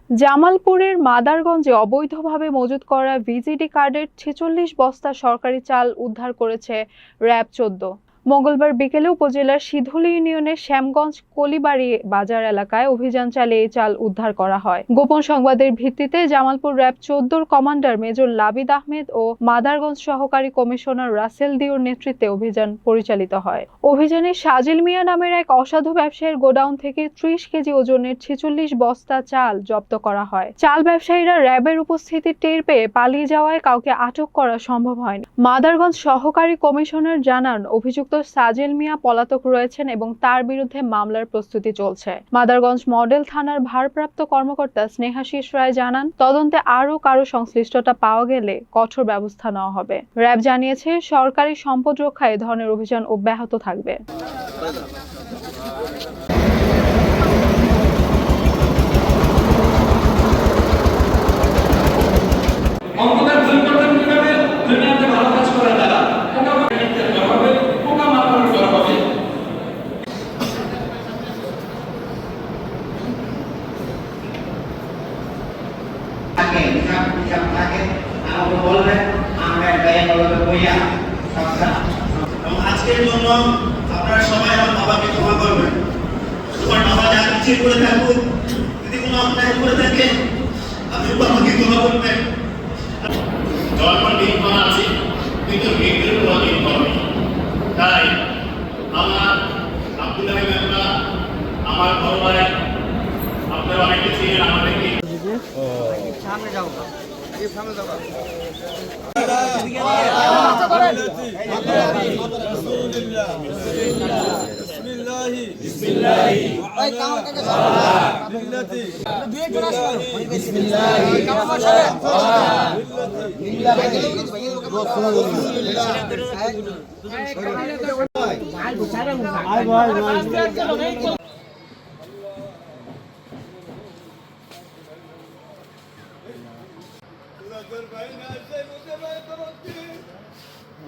জামালপুরের মাদারগঞ্জে অবৈধভাবে মজুত করা ভিজিডি কার্ডের ৪৬ বস্তা সরকারি চাল উদ্ধার করেছে র‍্যাব-১৪। মঙ্গলবার বিকেলে উপজেলার সিধুলী ইউনিয়নের শ্যামগঞ্জ কলিবাড়ি বাজার এলাকায় অভিযান চালিয়ে এই চাল উদ্ধার করা হয়। গোপন সংবাদের ভিত্তিতে জামালপুর র‍্যাব-১৪-র কমান্ডার মেজর লাবিদ আহমেদ ও মাদারগঞ্জ সহকারী কমিশনার রাসেল দিওর নেতৃত্বে অভিযান পরিচালিত হয়। অভিযানে সাজিল মিয়া নামের এক অসাধু ব্যবসায়ীর গোডাউন থেকে ৩০ কেজি ওজনের ৪৬ বস্তা চাল জব্দ করা হয়। চাল ব্যবসায়ীরা র‍্যাবের উপস্থিতি টের পেয়ে পালিয়ে যাওয়ায় কাউকে আটক করা সম্ভব হয়নি। মাদারগঞ্জ সহকারী কমিশনার জানান, অভিযুক্ত সাজিল মিয়া পলাতক রয়েছেন এবং তার বিরুদ্ধে মামলার প্রস্তুতি চলছে। মাদারগঞ্জ মডেল থানার ভারপ্রাপ্ত কর্মকর্তা স্নেহাশিস রায় জানান, তদন্তে আরও কারো সংশ্লিষ্টতা পাওয়া গেলে কঠোর ব্যবস্থা নেওয়া হবে। র‍্যাব জানিয়েছে, সরকারি সম্পদ রক্ষায় এ ধরনের অভিযান অব্যাহত থাকবে। আজকের জন্য আপনারা সবাই আমার বাবাকে ক্ষমা করবেন। তোমার বাবা যা ইচ্ছে করে থাকুক, যদি কোনো অন্যায় করে থাকে আপনি বাবাকে ক্ষমা করবেন। জন্ম নির্ভর আছে কিন্তু মৃত্যুর কোনো নির্ভর নেই। তাই আমার আব্দুল্লাহ মেম্বার, আমার বড় ভাই, আপনারা অনেকে ছিলেন আমাদেরকে সামনে যাও সামনে যাও।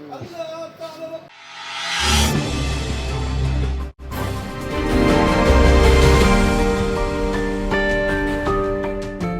Allah